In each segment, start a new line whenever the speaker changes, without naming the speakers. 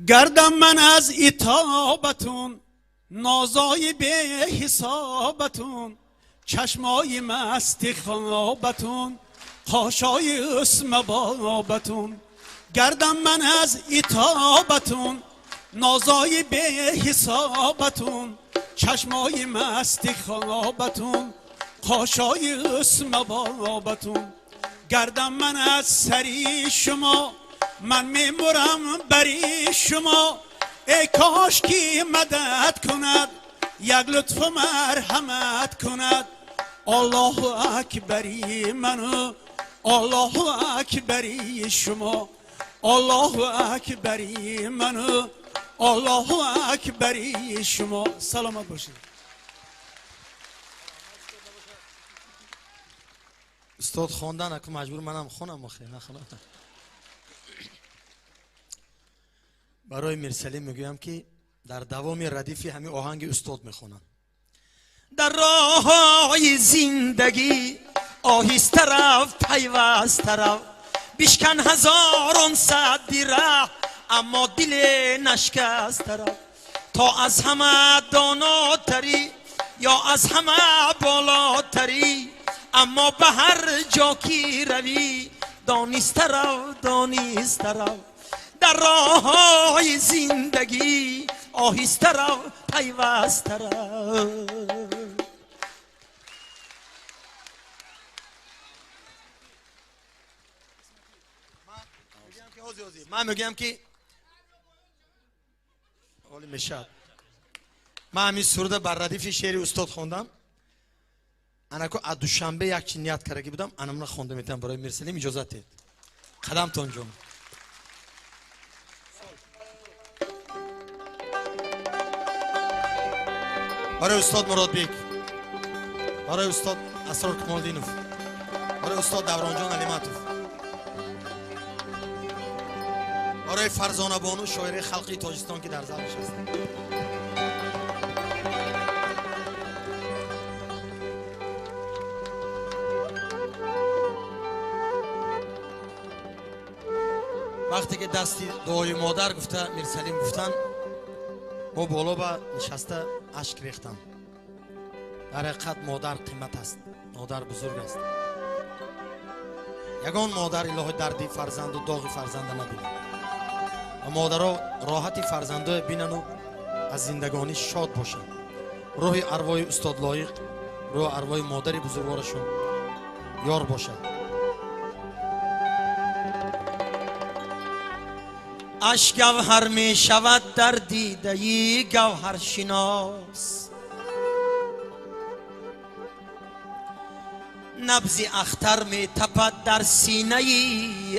گردم من از عتابتون، نازای به حسابتون، چشمای مست خوابتون، خاشای اسم بابتون. گردم من از عتابتون، نازای به حسابتون، چشمای مست خوابتون، خاشای اسم بابتون. گردم من از سری شما، من میمرم بری شما. ای کاش کی مدد کند، یک لطف و مرحمت کند. الله اکبری منو، الله اکبری شما. الله اکبری منو، الله اکبری شما. سلامت باشید.
استاد خواندن اگه مجبور منم خونم آخه نخونم. برای میرسلیم میگویم که در دوام ردیفی همین آهنگ استاد میخونن. در راههای زندگی آهسته رفت پیوسته رفت، بشکن هزاران صد ره اما دل نشکسته رفت. تا از همه داناتری یا از همه بالاتری، اما به هر جا کی روی دانسته رو دانسته رو. در راههای زندگی آهسته رو پیوسته رو. من میگم که حالی میشد من همین سروده بر ردیف شعر استاد خوندم. انا که از دوشنبه یک چی نیت کرده بودم انم خونده میتونم برای میرسلیم اجازه دید. قدم تون جون برای استاد مراد بیگ، برای استاد اسرار کمالدینوف، برای استاد دوران جان علیمتوف، برای فرزانه بانو شاعر خلقی تاجستان که در زمش هست. وقتی که دستی دعای مادر گفته میرسلیم گفتن ما بالا با نشسته اشک ریختم. در حقیقت مادر قیمت است، مادر بزرگ است. یگان مادر الهی دردی فرزند و داغی فرزند نبینه و مادرها راحتی فرزنده بینن و از زندگانی شاد باشن. روح ارواح استاد لایق، روح ارواح مادری بزرگوارشون یار باشد. اشک گوهر می شود در دیده گوهر شناس، نبض اختر می تپد در سینه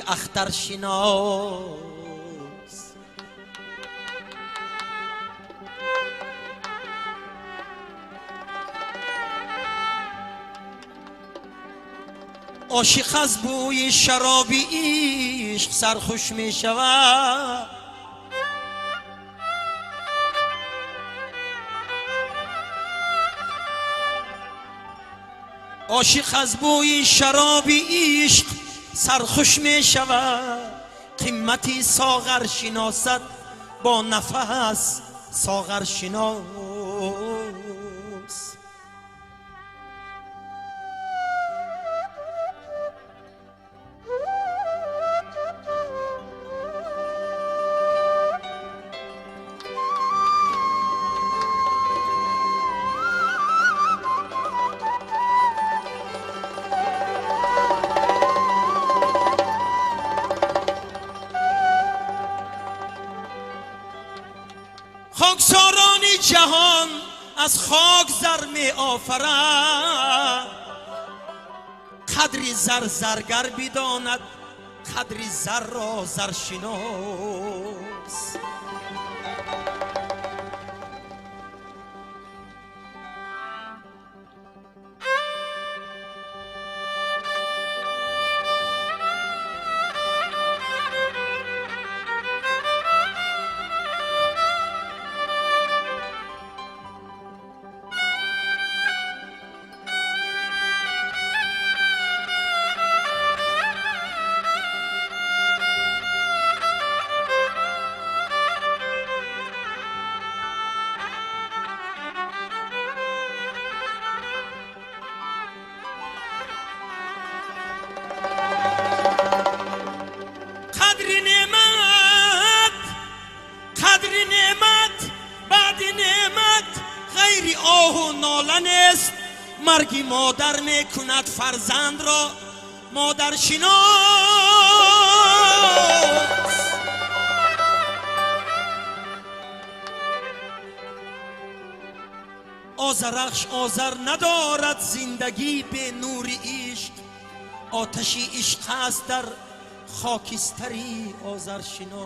اختر شناس. عاشق از بوی شراب عشق سرخوش می شود، عاشق از بوی شراب عشق سرخوش می شود. قیمتی ساغر شناسد با نفس ساغر شناس. خاکساران جهان از خاک زر می آفرند، قدری زر زرگر بداند قدری زر را زرشناس. بی آه و ناله نیست، مرگی مادر میکند فرزند را مادر شناس. آذرخش آذر ندارد زندگی به نور عشق، آتشی عشق است در خاکستری آذر شناس.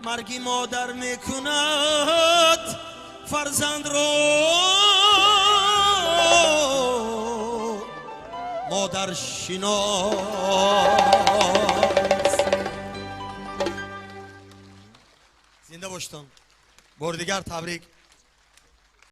مرگی مادر میکند فرزند را مادر شناس. زنده باشتم. بار دیگر تبریک.